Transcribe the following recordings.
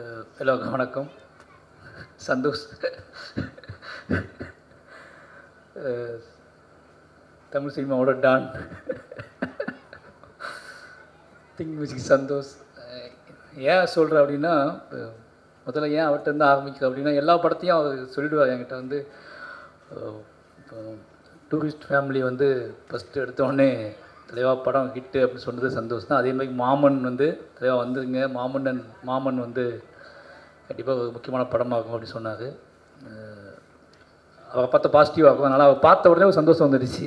எல்லோருக்கும் வணக்கம். சந்தோஷ் தமிழ் சினிமாவோட டான் திங்க் மியூசிக் சந்தோஷ். ஏன் சொல்கிறேன் அப்படின்னா, முதல்ல ஏன் அவர்கிட்ட ஆரம்பிக்க அப்படின்னா, எல்லா படத்தையும் அவர் சொல்லிடுவார் என்கிட்ட வந்து. டூரிஸ்ட் ஃபேமிலி வந்து ஃபஸ்ட்டு எடுத்தோடனே தலைவா படம் ஹிட்டு அப்படின்னு சொன்னது சந்தோஷ் தான். அதே மாதிரி மாமன் வந்து தலைவா வந்துருங்க, மாமன் வந்து கண்டிப்பாக ஒரு முக்கியமான படமாகும் அப்படின்னு சொன்னார். அவரை பார்த்த பாசிட்டிவாக இருக்கும். அதனால் அவர் பார்த்த உடனே ஒரு சந்தோஷம் வந்துடுச்சு.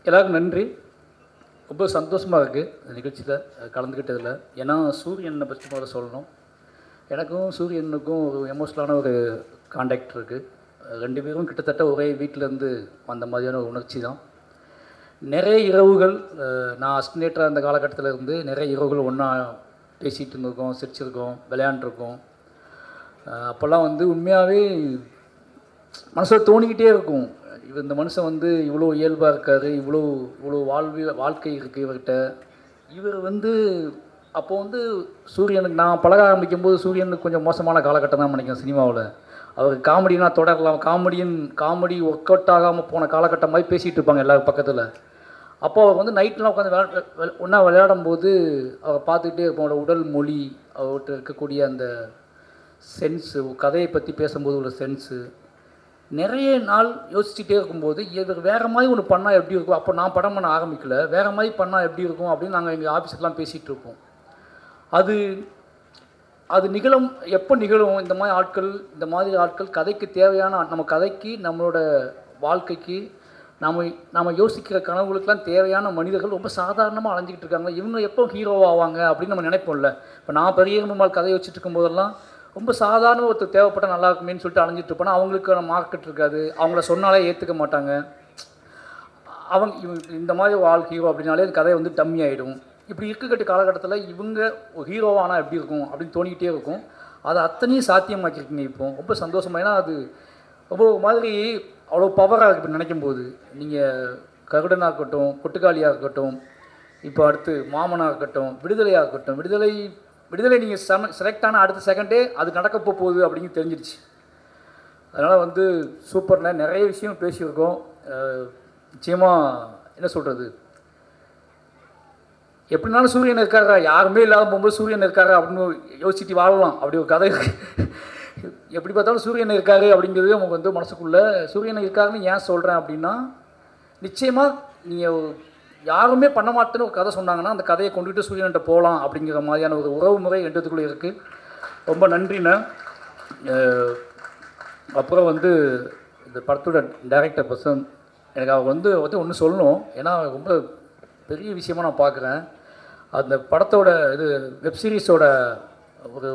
எல்லாருக்கும் நன்றி. ரொம்ப சந்தோஷமாக இருக்குது நிகழ்ச்சியில் கலந்துக்கிட்டதில். ஏன்னா சூரியனை பற்றி முதல்ல சொல்லணும். எனக்கும் சூரியனுக்கும் ஒரு எமோஷ்னலான ஒரு கான்டாக்ட் இருக்குது. ரெண்டு பேரும் கிட்டத்தட்ட ஒரே வீட்டிலேருந்து வந்த மாதிரியான ஒரு உணர்ச்சி தான். நிறைய இரவுகள் நான் அஸ்டினேட்டராக அந்த காலகட்டத்தில் இருந்து நிறைய இரவுகள் ஒன்றா பேசிகிட்டு இருந்திருக்கோம், சிரிச்சிருக்கோம், விளையாண்டுருக்கோம். அப்போல்லாம் வந்து உண்மையாகவே மனசில் தோணிக்கிட்டே இருக்கும், இந்த மனுஷன் வந்து இவ்வளோ இயல்பாக இருக்கார், இவ்வளோ வாழ்க்கை இருக்குது இவர்கிட்ட. இவர் வந்து அப்போது வந்து சூரியனுக்கு நான் பழக ஆரம்பிக்கும்போது சூரியனுக்கு கொஞ்சம் மோசமான காலகட்டம் தான் நினைக்கிறேன் சினிமாவில். அவர் காமெடினா தொடரலாம், காமெடி ஒர்க் அவுட் ஆகாமல் போன காலகட்டம் மாதிரி பேசிகிட்டு இருப்பாங்க எல்லாரும் பக்கத்தில். அப்போ அவர் வந்து நைட்லாம் உட்காந்து ஒன்றா விளையாடும்போது அவரை பார்த்துக்கிட்டே இருப்போம். அவரோட உடல் மொழி, அவர்கிட்ட இருக்கக்கூடிய அந்த சென்ஸு, கதையை பற்றி பேசும்போது உள்ள சென்ஸு, நிறைய நாள் யோசிச்சுட்டே இருக்கும்போது இவர் வேறு மாதிரி ஒன்று பண்ணால் எப்படி இருக்கும். அப்போ நான் படம் பண்ண ஆரம்பிக்கல, வேறு மாதிரி பண்ணால் எப்படி இருக்கும் அப்படின்னு நாங்கள் எங்கள் ஆஃபீஸுக்கெலாம் பேசிகிட்டு இருப்போம். அது எப்போ நிகழும் இந்த மாதிரி ஆட்கள் கதைக்கு தேவையான, நம்ம கதைக்கு நம்மளோட வாழ்க்கைக்கு நம்ம யோசிக்கிற கனவுகளுக்கெல்லாம் தேவையான மனிதர்கள் ரொம்ப சாதாரணமாக அலைஞ்சிக்கிட்டு இருக்காங்க. இவங்க எப்போ ஹீரோ ஆவாங்க அப்படின்னு நம்ம நினைப்போம்ல. இப்போ நான் பெரிய பெருமாள் கதையை வச்சுட்டு இருக்கும்போதெல்லாம் ரொம்ப சாதாரண ஒருத்தர் தேவைப்பட்டால் நல்லா இருக்குமேன்னு சொல்லிட்டு அலைஞ்சிட்டு இருப்போன்னா அவங்களுக்கு மார்க்கெட் இருக்காது, அவங்கள சொன்னாலே ஏற்றுக்க மாட்டாங்க. இந்த மாதிரி ஒரு ஹீரோ அப்படின்னாலே கதை வந்து டம்மி ஆகிடும். இப்படி இருக்கக்கூடிய காலகட்டத்தில் இவங்க ஒரு ஹீரோவானால் எப்படி இருக்கும் அப்படின்னு தோணிக்கிட்டே இருக்கும். அதை அத்தனையும் சாத்தியமாக்கிருக்கீங்க இப்போ. ரொம்ப சந்தோஷமாக. ஏன்னா அது ரொம்ப மாதிரி அவ்வளோ பவராக இருக்குது இப்போ நினைக்கும் போது. நீங்கள் கருடனாக இருக்கட்டும், கொட்டுக்காளியாக இருக்கட்டும், இப்போ அடுத்து மாமனாக இருக்கட்டும், விடுதலையாக இருக்கட்டும், விடுதலை நீங்கள் செலக்ட் ஆனால் அடுத்த செகண்டே அது நடக்க போகுது அப்படின்னு தெரிஞ்சிருச்சு. அதனால் வந்து சூப்பர்ண்ணே. நிறைய விஷயம் பேசியிருக்கோம். நிச்சயமாக என்ன சொல்கிறது, எப்படினாலும் சூரியன் இருக்காரா, யாருமே இல்லாத போகும்போது சூரியன் இருக்காரா அப்படின்னு யோசிச்சுட்டு வாழலாம். அப்படி ஒரு கதை எப்படி பார்த்தாலும் சூரியன் இருக்காரு அப்படிங்கிறது அவங்க வந்து மனசுக்குள்ளே. சூரியன் இருக்காருன்னு ஏன் சொல்கிறேன் அப்படின்னா, நிச்சயமாக நீங்கள் யாருமே பண்ண மாட்டேன்னு ஒரு கதை சொன்னாங்கன்னா அந்த கதையை கொண்டுகிட்டு சூரியன்கிட்ட போகலாம் அப்படிங்கிற மாதிரியான ஒரு உறவு முறை ரெண்டுத்துக்குள்ளே இருக்குது. ரொம்ப நன்றிண்ணே. அப்புறம் வந்து இந்த படத்தோட டைரக்டர் பர்சன் எனக்கு அவர் வந்து ஒன்று சொல்லணும். ஏன்னா ரொம்ப பெரிய விஷயமாக நான் பார்க்குறேன். அந்த படத்தோட வெப்சீரிஸோட ஒரு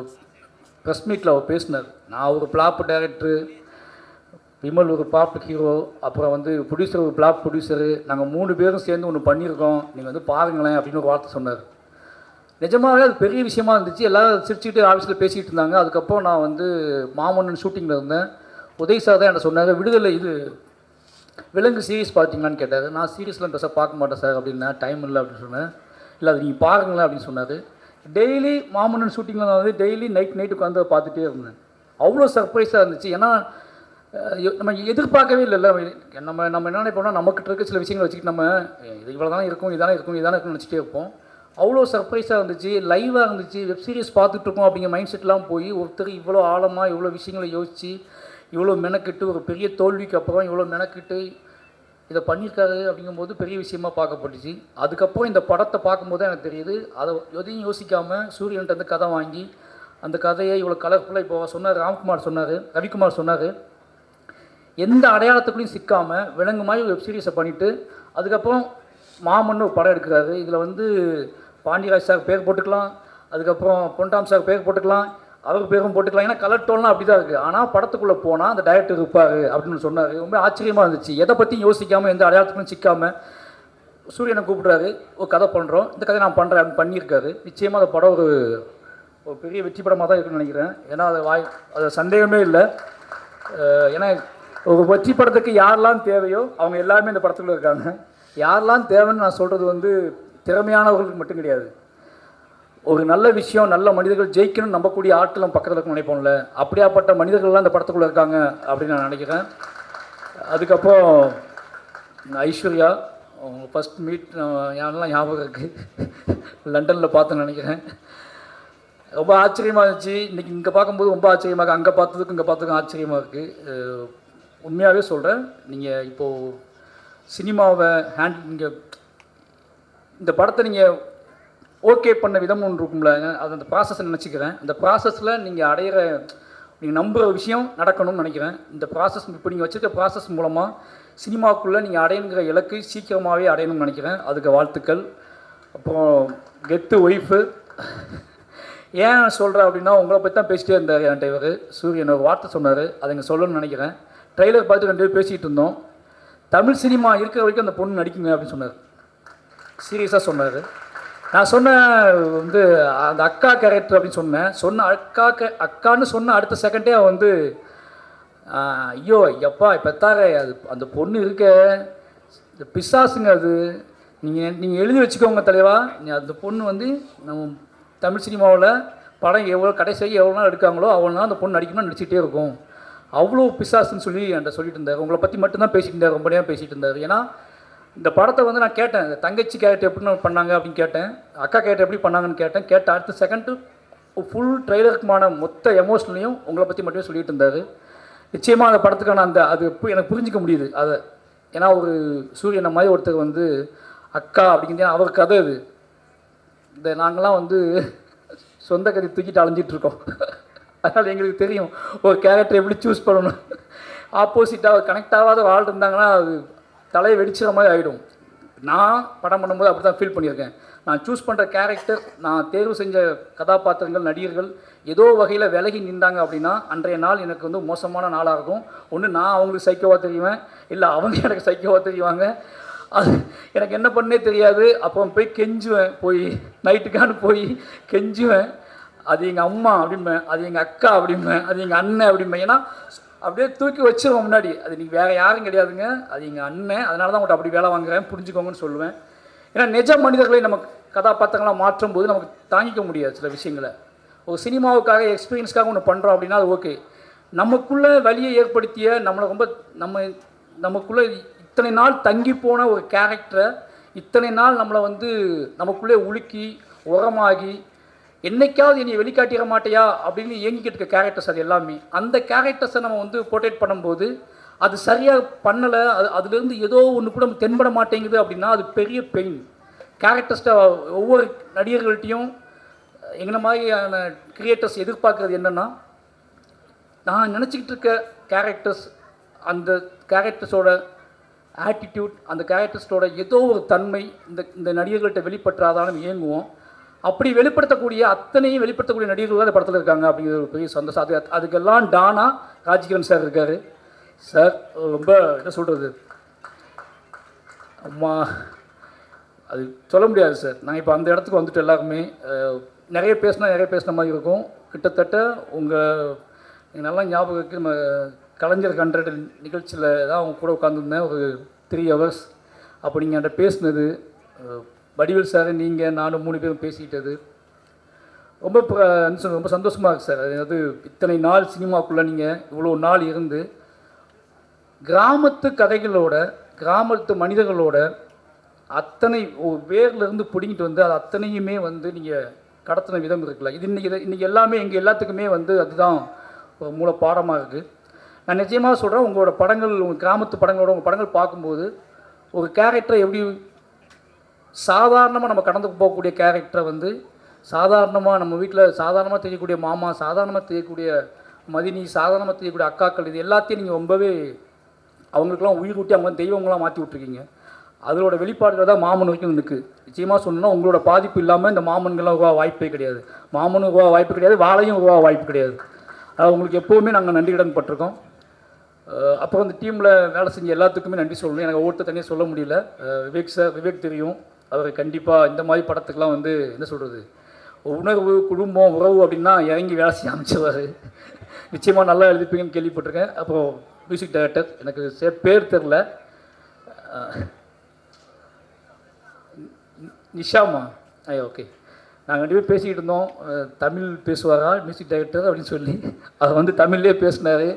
ப்ரெஸ் மீட்டில் அவர் பேசினார். நான் ஒரு பிளாப் டைரக்டரு, விமல் ஒரு பிளாப் ஹீரோ, அப்புறம் வந்து ப்ரொடியூசர் ஒரு பிளாப் ப்ரொடியூசரு, நாங்கள் 3 பேரும் சேர்ந்து ஒன்று பண்ணியிருக்கோம், நீங்கள் வந்து பாருங்களேன் அப்படின்னு ஒரு வார்த்தை சொன்னார். நிஜமாகவே அது பெரிய விஷயமா இருந்துச்சு. எல்லோரும் சிரிச்சுக்கிட்டு ஆஃபீஸில் பேசிகிட்டு இருந்தாங்க. அதுக்கப்புறம் நான் வந்து மாமன்னன் ஷூட்டிங்கில் இருந்தேன். உதய் சார் தான் என்ன சொன்னார், விடுதலை விலங்கு சீரீஸ் பார்த்தீங்களான்னு கேட்டார். நான் சீரீஸ்லாம் பெருசாக பார்க்க மாட்டேன் சார் அப்படின்னா, டைம் இல்லை அப்படின்னு சொன்னேன். இல்லை அது நீங்கள் பாருங்களேன் அப்படின்னு சொன்னார். டெய்லி மாமன்னன் ஷூட்டிங்கில் நான் வந்து டெய்லி நைட்டு உட்காந்து பார்த்துட்டே இருந்தேன். அவ்வளோ சர்ப்ரைஸாக இருந்துச்சு. ஏன்னா நம்ம எதிர்பார்க்கவே இல்லைல்ல. நம்ம என்ன நினைப்போம்னா, நமக்கிட்ட இருக்க சில விஷயங்களை வச்சுக்கிட்டு நம்ம இது இவ்வளோ தானே இருக்கும், இதானே இருக்குன்னு நினச்சிட்டே இருப்போம். அவ்வளோ சர்ப்ரைஸாக இருந்துச்சு, லைவாக இருந்துச்சு. வெப் சீரிஸ் பார்த்துட்ருக்கோம் அப்படிங்கிற மைண்ட் செட்லாம் போய் ஒருத்தர் இவ்வளோ ஆழமாக இவ்வளோ விஷயங்களை யோசித்து இவ்வளோ மெனக்கிட்டு ஒரு பெரிய தோல்விக்கு அப்புறம் இவ்வளோ மெனக்கிட்டு இதை பண்ணியிருக்காரு அப்படிங்கும்போது பெரிய விஷயமாக பார்க்கப்பட்டுச்சு. அதுக்கப்புறம் இந்த படத்தை பார்க்கும்போது எனக்கு தெரியுது, அதை எதையும் யோசிக்காமல் சூரியன்ட்டு வந்து கதை வாங்கி அந்த கதையை இவ்வளோ கலர்ஃபுல்லாக இப்போ சொன்னார் ரவிக்குமார் சொன்னார், எந்த அடையாளத்துக்குள்ளேயும் சிக்காமல் விலங்கு மாதிரி வெப் சீரிஸை பண்ணிவிட்டு அதுக்கப்புறம் மாமன்னு ஒரு படம் எடுக்கிறாரு. இதில் வந்து பாண்டியராஜ் சார் பேர் போட்டுக்கலாம், அதுக்கப்புறம் பொன்டாம் சார் பேர் போட்டுக்கலாம், அவர் பேரும் போட்டுக்கலாம். ஏன்னா கலர் டோன்லாம் அப்படி தான் இருக்குது. ஆனால் படத்துக்குள்ளே போனால் அந்த டைரக்டர் இருப்பார் அப்படின்னு சொன்னார். ரொம்ப ஆச்சரியமாக இருந்துச்சு. எதை பற்றியும் யோசிக்காமல் எந்த அடையாளத்துக்கும் சிக்காமல் சூரியனை கூப்பிட்றாரு, ஒரு கதை பண்ணுறோம், இந்த கதை நான் பண்ணுறேன் அப்படின்னு பண்ணியிருக்காரு. நிச்சயமாக அந்த படம் ஒரு பெரிய வெற்றி படமாக தான் இருக்குன்னு நினைக்கிறேன். ஏன்னா அது சந்தேகமே இல்லை. ஏன்னா ஒரு வெற்றி படத்துக்கு யாரெல்லாம் தேவையோ அவங்க எல்லாருமே இந்த படத்துக்குள்ளே இருக்காங்க. யாரெல்லாம் தேவைன்னு நான் சொல்கிறது வந்து திறமையானவர்களுக்கு மட்டும் கிடையாது, ஒரு நல்ல விஷயம், நல்ல மனிதர்கள் ஜெயிக்கணும்னு நம்பக்கூடிய ஆட்கள் நம்ம பக்கத்தில் இருக்க நினைப்போம்ல, அப்படியாப்பட்ட மனிதர்கள்லாம் இந்த படத்துக்குள்ளே இருக்காங்க அப்படின்னு நான் நினைக்கிறேன். அதுக்கப்புறம் ஐஸ்வர்யா ஃபஸ்ட் மீட் யாரெல்லாம் ஞாபகம் இருக்குது, லண்டனில் பார்த்தேன்னு நினைக்கிறேன். ரொம்ப ஆச்சரியமாக இருந்துச்சு. இன்றைக்கி இங்கே பார்க்கும்போது ரொம்ப ஆச்சரியமாக இருக்குது, அங்கே பார்த்ததுக்கும் இங்கே பார்த்ததுக்கும் ஆச்சரியமாக இருக்குது. உண்மையாகவே சொல்கிறேன், நீங்கள் இப்போது சினிமாவை நீங்கள் இந்த படத்தை நீங்கள் ஓகே பண்ண விதம் ஒன்று இருக்கும்ல, அது அந்த ப்ராசஸை நினச்சிக்கிறேன். அந்த ப்ராசஸில் நீங்கள் நம்புகிற விஷயம் நடக்கணும்னு நினைக்கிறேன். இந்த ப்ராசஸ் இப்போ நீங்கள் வச்சுருக்க ப்ராசஸ் மூலமாக சினிமாவுக்குள்ளே நீங்கள் அடையணுங்கிற இலக்கு சீக்கிரமாகவே அடையணும்னு நினைக்கிறேன். அதுக்கு வாழ்த்துக்கள். அப்புறம் கெத்து ஒய்ஃபு ஏன் சொல்கிறேன் அப்படின்னா, உங்களை பற்றி தான் பேசிகிட்டே இருந்தார் என் டிரைவர் சூரியன். ஒரு வார்த்தை சொன்னார், அதை இங்கே சொல்லணும்னு நினைக்கிறேன். ட்ரெய்லர் பார்த்து 2 பேர் பேசிகிட்டு இருந்தோம். தமிழ் சினிமா இருக்கிற வரைக்கும் அந்த பொண்ணு நடிக்குங்க அப்படின்னு சொன்னார். சீரியஸாக சொன்னார். நான் சொன்னேன் அந்த அக்கா கேரக்டர் அப்படின்னு சொன்ன அக்கான்னு சொன்ன அடுத்த செகண்டே அவன் ஐயோ எப்பா பெத்தார அது அந்த பொண்ணு இருக்க இந்த பிசாசுங்க, அது நீங்கள் எழுதி வச்சுக்கோங்க தலைவா. அந்த பொண்ணு நம்ம தமிழ் சினிமாவில் படம் கடைசி எவ்வளோ நாள் எடுக்காங்களோ அவ்வளோ நாள் அந்த பொண்ணு நடிக்கணும்னு நடிச்சிட்டே இருக்கும், அவ்வளோ பிசாசுன்னு சொல்லி என்கிட்ட சொல்லிட்டு இருந்தார். உங்களை பற்றி மட்டும்தான் பேசிட்டு இருந்தார், ரொம்ப நேரம் பேசிகிட்டு இருந்தார். ஏன்னா இந்த படத்தை நான் கேட்டேன், இந்த தங்கச்சி கேரக்டர் எப்படி பண்ணாங்க அப்படின்னு கேட்டேன், அக்கா கேரக்டர் எப்படி பண்ணாங்கன்னு கேட்ட அடுத்த செகண்டு ஃபுல் ட்ரெய்லருக்குமான மொத்த எமோஷனலையும் உங்களை பற்றி மட்டுமே சொல்லிட்டு இருந்தார். நிச்சயமாக அந்த படத்துக்கான அது எனக்கு புரிஞ்சிக்க முடியுது அதை. ஏன்னா ஒரு சூரியனை மாதிரி ஒருத்தர் அக்கா அப்படிங்கிறது அவர் கதை. அது இந்த நாங்கள்லாம் சொந்த கதை தூக்கிட்டு அலைஞ்சிட்ருக்கோம். அதனால் எங்களுக்கு தெரியும் ஒரு கேரக்டர் எப்படி சூஸ் பண்ணணும். ஆப்போசிட்டாக கனெக்ட் ஆகாத ஆள் இருந்தாங்கன்னா அது தலையை வெடிச்சிற மாதிரி ஆகிடும். நான் படம் பண்ணும்போது அப்படி தான் ஃபீல் பண்ணியிருக்கேன். நான் சூஸ் பண்ணுற கேரக்டர், நான் தேர்வு செஞ்ச கதாபாத்திரங்கள், நடிகர்கள் ஏதோ வகையில் விலகி நின்றாங்க அப்படின்னா அன்றைய நாள் எனக்கு மோசமான நாளாக இருக்கும். ஒன்று நான் அவங்களுக்கு சைக்கோவாக தெரியுவேன், இல்லை அவங்க எனக்கு சைக்கோவாக தெரியுவாங்க. அது எனக்கு என்ன பண்ணே தெரியாது. அப்போ போய் கெஞ்சுவேன், போய் நைட்டுக்கான போய் கெஞ்சுவேன். அது எங்கள் அம்மா அப்படிம்பேன், அது எங்கள் அக்கா அப்படிம்பேன், அது எங்கள் அண்ணன் அப்படிம்பேன். ஏன்னா அப்படியே தூக்கி வச்சிருவோம் முன்னாடி. அது நீங்கள் வேறு யாரும் கிடையாதுங்க, அது எங்கள் அண்ணன், அதனால தான் உங்கள்கிட்ட அப்படி வேலை வாங்குறேன், புரிஞ்சுக்கோங்கன்னு சொல்லுவேன். ஏன்னா நிஜ மனிதர்களை நம்ம கதாபாத்திரங்களாக மாற்றும் போது நமக்கு தாங்கிக்க முடியாது சில விஷயங்களை. ஒரு சினிமாவுக்காக எக்ஸ்பீரியன்ஸ்க்காக ஒன்று பண்ணுறோம் அப்படின்னா அது ஓகே. நமக்குள்ளே வலியை ஏற்படுத்திய நமக்குள்ளே இத்தனை நாள் தங்கி போன ஒரு கேரக்டரை இத்தனை நாள் நம்மளை நமக்குள்ளே உலுக்கி உரமாகி என்னைக்காவது என்னை வெளிக்காட்டிட மாட்டேயா அப்படின்னு இயங்கிக்கிட்டு இருக்க கேரக்டர்ஸ் அது எல்லாமே. அந்த கேரக்டர்ஸை நம்ம போர்ட்ரேட் பண்ணும்போது அது சரியாக பண்ணலை, அதுலேருந்து ஏதோ ஒன்று கூட தென்பட மாட்டேங்குது அப்படின்னா அது பெரிய பெயின். கேரக்டர்ஸ்ட்டை ஒவ்வொரு நடிகர்கள்ட்டையும் எங்களை மாதிரியான கிரியேட்டர்ஸ் எதிர்பார்க்குறது என்னென்னா, நான் நினச்சிக்கிட்டு இருக்க கேரக்டர்ஸ், அந்த கேரக்டர்ஸோட ஆட்டிடியூட், அந்த கேரக்டர்ஸோட ஏதோ ஒரு தன்மை இந்த நடிகர்கள்ட்ட வெளிப்பற்றாதாலும் இயங்குவோம். அப்படி வெளிப்படுத்தக்கூடிய அத்தனையும் வெளிப்படுத்தக்கூடிய நடிகர்கள் அந்த படத்தில் இருக்காங்க அப்படிங்கிற ஒரு பெரிய சந்தோஷம். அதுக்கெல்லாம் டானா ராஜ்கிரண் சார் இருக்கார். சார் ரொம்ப என்ன சொல்கிறது, அம்மா அது சொல்ல முடியாது சார். நான் இப்போ அந்த இடத்துக்கு வந்துட்டு எல்லாருமே நிறைய பேசின மாதிரி இருக்கும். கிட்டத்தட்ட உங்கள் நல்லா ஞாபகம் இருக்குது, நம்ம கலைஞர் 100 நிகழ்ச்சியில் தான் அவங்க கூட உட்காந்துருந்தேன் ஒரு 3 hours. அப்போ நீங்கள் என்கிட்ட பேசினது, வடிவேல் சார், நீங்கள் நானும் 3 பேரும் பேசிக்கிட்டது ரொம்ப சந்தோஷமாக இருக்குது சார். அதாவது இத்தனை நாள் சினிமாக்குள்ளே நீங்கள் இவ்வளோ நாள் இருந்து கிராமத்து கதைகளோட, கிராமத்து மனிதர்களோட அத்தனை வேர்லேருந்து பிடிங்கிட்டு அது அத்தனையுமே நீங்கள் கடத்தின விதம் இருக்குல்ல, இது இன்றைக்கி எல்லாமே எங்கள் எல்லாத்துக்குமே அதுதான் ஒரு மூல பாடமாக இருக்குது. நான் நிச்சயமாக சொல்கிறேன், உங்களோட படங்கள், உங்கள் கிராமத்து படங்களோட உங்கள் படங்கள் பார்க்கும்போது ஒரு கேரக்டரை எப்படி சாதாரணமாக நம்ம கடந்து போகக்கூடிய கேரக்டரை சாதாரணமாக நம்ம வீட்டில் சாதாரணமாக தெரியக்கூடிய மாமா, சாதாரணமாக தெரியக்கூடிய மதினி, சாதாரணமாக தெரியக்கூடிய அக்காக்கள், இது எல்லாத்தையும் நீங்கள் ரொம்பவே அவங்களுக்கெல்லாம் உயிர் ஊட்டி அவங்க தெய்வங்களாம் மாற்றி விட்ருக்கீங்க. அதோட வெளிப்பாடுகள் தான் மாமன் வரைக்கும் இருக்குது. நிச்சயமாக சொல்லணும்னா உங்களோட பாதிப்பு இல்லாமல் இந்த மாமன்கள்லாம் உருவா வாய்ப்பே கிடையாது, மாமனும் உருவா வாய்ப்பு கிடையாது, வாழையும் உருவா வாய்ப்பு கிடையாது. அதாவது உங்களுக்கு எப்போவுமே நாங்கள் நன்றி கடன் பட்டிருக்கோம். அப்புறம் இந்த டீமில் வேலை செஞ்ச எல்லாத்துக்குமே நன்றி சொல்லணும். எனக்கு ஒவ்வொருத்த தனியாக சொல்ல முடியல. விவேக் சார், விவேக் தெரியும், அவர் கண்டிப்பாக இந்த மாதிரி படத்துக்கெலாம் என்ன சொல்கிறது, உணர்வு, குடும்பம், உறவு அப்படின்னா இறங்கி வேலை செய்ய அமைச்சிருவார். நிச்சயமாக நல்லா எழுதிப்பீங்கன்னு கேள்விப்பட்டிருக்கேன். அப்புறம் மியூசிக் டைரக்டர், எனக்கு பேர் தெரில, நிஷாமா, ஓகே, நாங்கள் 2 பேரும் பேசிக்கிட்டு இருந்தோம், தமிழ் பேசுவாரா மியூசிக் டைரக்டர் அப்படின்னு சொல்லி. அதை வந்து தமிழ்லேயே பேசினார்.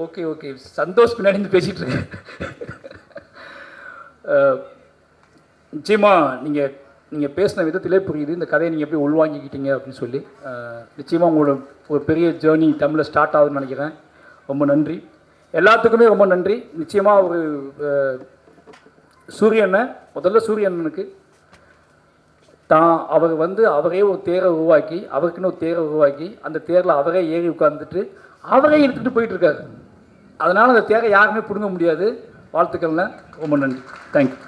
ஓகே ஓகே, சந்தோஷ் பின்னாடி இருந்து பேசிகிட்டு இருக்கேன். நிச்சயமாக நீங்கள் பேசின விதத்திலே புரியுது இந்த கதையை நீங்கள் எப்படி உள்வாங்கிக்கிட்டீங்க அப்படின்னு சொல்லி. நிச்சயமாக உங்களோட ஒரு பெரிய ஜேர்னி தமிழில் ஸ்டார்ட் ஆகுதுன்னு நினைக்கிறேன். ரொம்ப நன்றி, எல்லாத்துக்குமே ரொம்ப நன்றி. நிச்சயமாக ஒரு முதல்ல சூரியனுக்கு அவர் வந்து அவரே ஒரு தேரை உருவாக்கி, அவருக்குன்னு ஒரு தேரை உருவாக்கி, அந்த தேரில் அவரே ஏறி உட்காந்துட்டு அவரே எடுத்துகிட்டு போயிட்டுருக்காரு. அதனால் அந்த தேரை யாருமே பிடுங்க முடியாது. வாழ்த்துக்கள்ண்ணே, ரொம்ப நன்றி, தேங்க்யூ.